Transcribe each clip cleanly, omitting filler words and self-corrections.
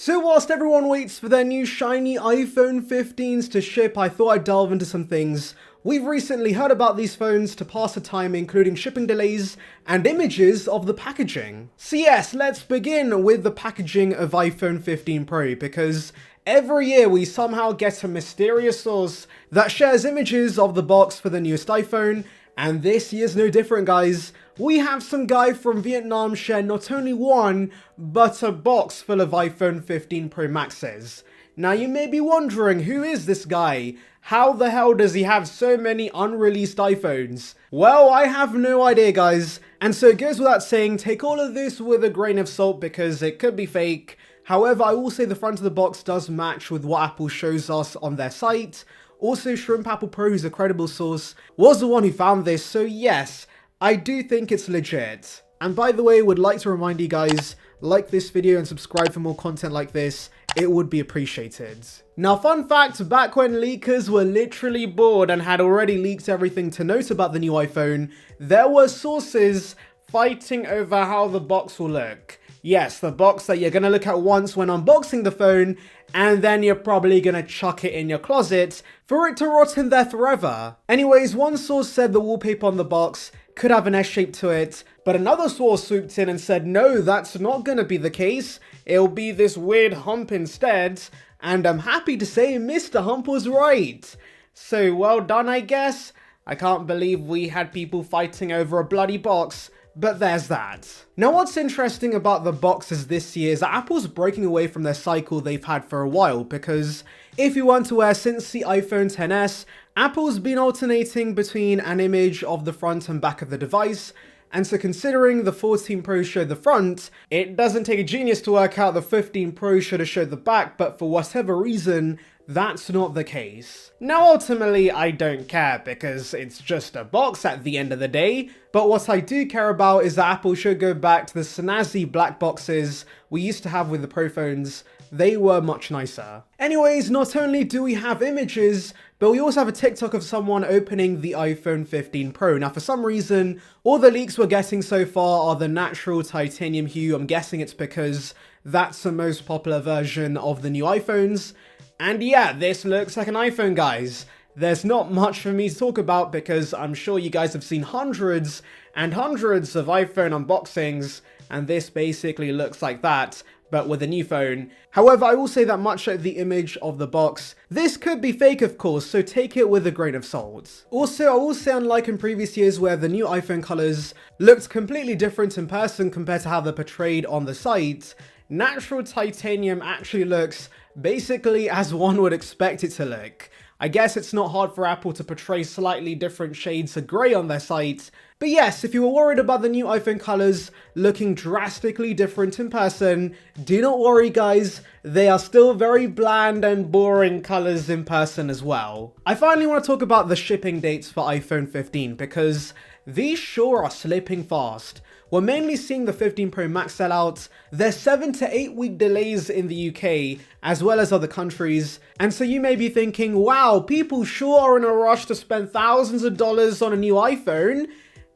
So whilst everyone waits for their new shiny iPhone 15s to ship, I thought I'd delve into some things we've recently heard about these phones to pass the time, including shipping delays and images of the packaging. So yes, let's begin with the packaging of iPhone 15 Pro, because every year we somehow get a mysterious source that shares images of the box for the newest iPhone, and this year's no different, guys. We have some guy from Vietnam share not only one, but a box full of iPhone 15 Pro Maxes. Now you may be wondering, who is this guy? How the hell does he have so many unreleased iPhones? Well, I have no idea, guys. And so it goes without saying, take all of this with a grain of salt because it could be fake. However, I will say the front of the box does match with what Apple shows us on their site. Also, Shrimp Apple Pro, who's a credible source, was the one who found this, so yes, I do think it's legit. And by the way, would like to remind you guys, like this video and subscribe for more content like this, it would be appreciated. Now, fun fact, back when leakers were literally bored and had already leaked everything to note about the new iPhone, there were sources fighting over how the box will look. Yes, the box that you're gonna look at once when unboxing the phone, and then you're probably gonna chuck it in your closet for it to rot in there forever. Anyways, one source said the wallpaper on the box could have an S shape to it, but another source swooped in and said no, that's not gonna be the case, it'll be this weird hump instead, and I'm happy to say Mr. Hump was right. So well done, I guess. I can't believe we had people fighting over a bloody box. But there's that. Now what's interesting about the boxes this year is that Apple's breaking away from their cycle they've had for a while, because if you weren't aware, since the iPhone XS, Apple's been alternating between an image of the front and back of the device, and so considering the 14 Pro showed the front, it doesn't take a genius to work out the 15 Pro should have showed the back, but for whatever reason, that's not the case. Now ultimately I don't care because it's just a box at the end of the day, but what I do care about is that Apple should go back to the snazzy black boxes we used to have with the Pro phones. They were much nicer. Anyways, not only do we have images, but we also have a TikTok of someone opening the iPhone 15 Pro. Now for some reason, all the leaks we're getting so far are the natural titanium hue. I'm guessing it's because that's the most popular version of the new iPhones. And yeah, this looks like an iPhone, guys. There's not much for me to talk about because I'm sure you guys have seen hundreds and hundreds of iPhone unboxings, and this basically looks like that, but with a new phone. However, I will say that much like the image of the box, this could be fake of course, so take it with a grain of salt. Also, I will say unlike in previous years where the new iPhone colors looked completely different in person compared to how they're portrayed on the site, natural titanium actually looks basically as one would expect it to look. I guess it's not hard for Apple to portray slightly different shades of grey on their site, but yes, if you were worried about the new iPhone colours looking drastically different in person, do not worry guys, they are still very bland and boring colours in person as well. I finally want to talk about the shipping dates for iPhone 15 because these sure are slipping fast. We're mainly seeing the 15 Pro Max sell out. There's 7 to 8 week delays in the UK, as well as other countries. And so you may be thinking, wow, people sure are in a rush to spend thousands of dollars on a new iPhone.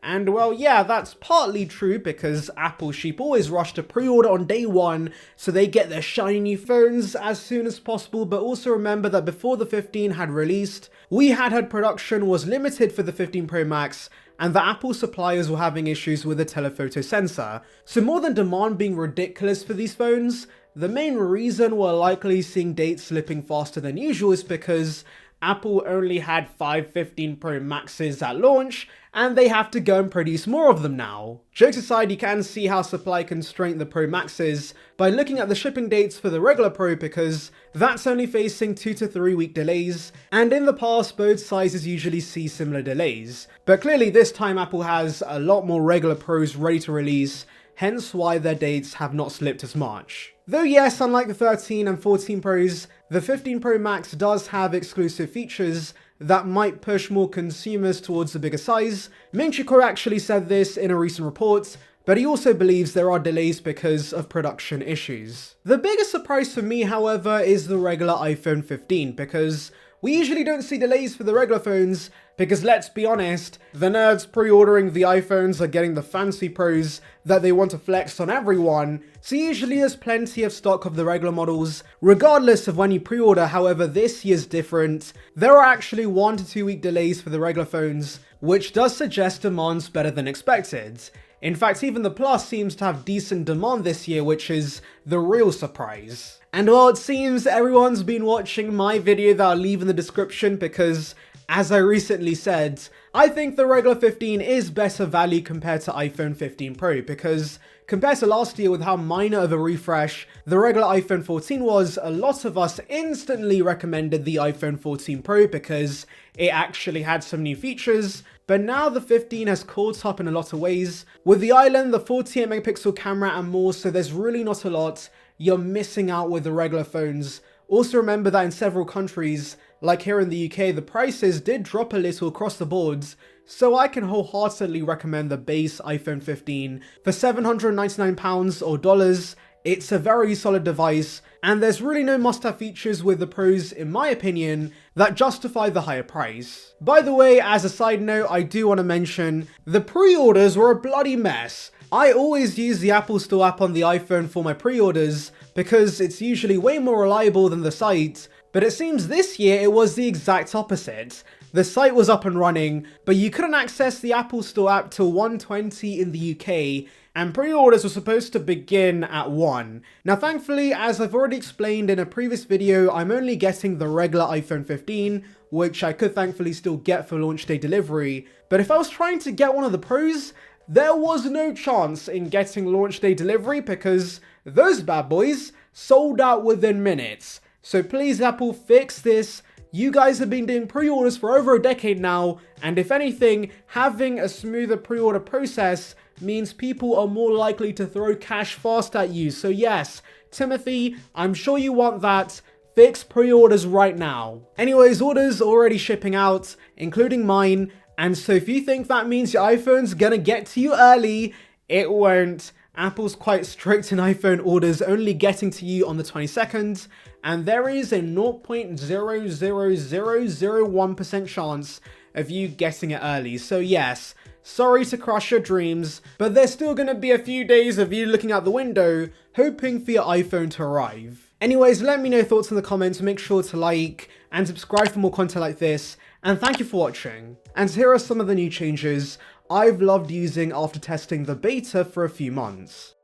And well, yeah, that's partly true because Apple sheep always rush to pre-order on day one so they get their shiny new phones as soon as possible. But also remember that before the 15 had released, we had heard production was limited for the 15 Pro Max and the Apple suppliers were having issues with the telephoto sensor. So more than demand being ridiculous for these phones, the main reason we're likely seeing dates slipping faster than usual is because Apple only had 5 15 Pro Maxes at launch, and they have to go and produce more of them now. Jokes aside, you can see how supply constrained the Pro Max is by looking at the shipping dates for the regular Pro because that's only facing 2 to 3 week delays, and in the past both sizes usually see similar delays. But clearly this time Apple has a lot more regular Pros ready to release, hence why their dates have not slipped as much. Though yes, unlike the 13 and 14 Pros, the 15 Pro Max does have exclusive features that might push more consumers towards the bigger size. Ming Chi Kuo actually said this in a recent report, but he also believes there are delays because of production issues. The biggest surprise for me, however, is the regular iPhone 15 because We usually don't see delays for the regular phones because, let's be honest, the nerds pre-ordering the iPhones are getting the fancy pros that they want to flex on everyone, so usually there's plenty of stock of the regular models, regardless of when you pre-order. However, this year's different. There are actually 1 to 2 week delays for the regular phones, which does suggest demand's better than expected. In fact, even the Plus seems to have decent demand this year, which is the real surprise. And while it seems everyone's been watching my video that I'll leave in the description because, as I recently said, I think the regular 15 is better value compared to iPhone 15 Pro, because compared to last year with how minor of a refresh the regular iPhone 14 was, a lot of us instantly recommended the iPhone 14 Pro because it actually had some new features. But now the 15 has caught up in a lot of ways, with the island, the 48 megapixel camera and more, so there's really not a lot you're missing out with the regular phones. Also remember that in several countries, like here in the UK, the prices did drop a little across the boards, so I can wholeheartedly recommend the base iPhone 15 for £799 or dollars. It's a very solid device, and there's really no must-have features with the Pros, in my opinion, that justify the higher price. By the way, as a side note, I do want to mention, the pre-orders were a bloody mess. I always use the Apple Store app on the iPhone for my pre-orders because it's usually way more reliable than the site, but it seems this year it was the exact opposite. The site was up and running, but you couldn't access the Apple Store app till 1:20 in the UK, and pre-orders were supposed to begin at 1. Now thankfully, as I've already explained in a previous video, I'm only getting the regular iPhone 15, which I could thankfully still get for launch day delivery, but if I was trying to get one of the Pros, there was no chance in getting launch day delivery because those bad boys sold out within minutes. So please Apple, fix this. You guys have been doing pre-orders for over a decade now, and if anything, having a smoother pre-order process means people are more likely to throw cash fast at you. So yes, Timothy, I'm sure you want that. Fix pre-orders right now. Anyways, orders already shipping out, including mine. And so if you think that means your iPhone's gonna get to you early, it won't. Apple's quite strict in iPhone orders only getting to you on the 22nd, and there is a 0.00001% chance of you getting it early. So yes, sorry to crush your dreams, but there's still gonna be a few days of you looking out the window, hoping for your iPhone to arrive. Anyways, let me know your thoughts in the comments, make sure to like and subscribe for more content like this, and thank you for watching. And here are some of the new changes I've loved using after testing the beta for a few months.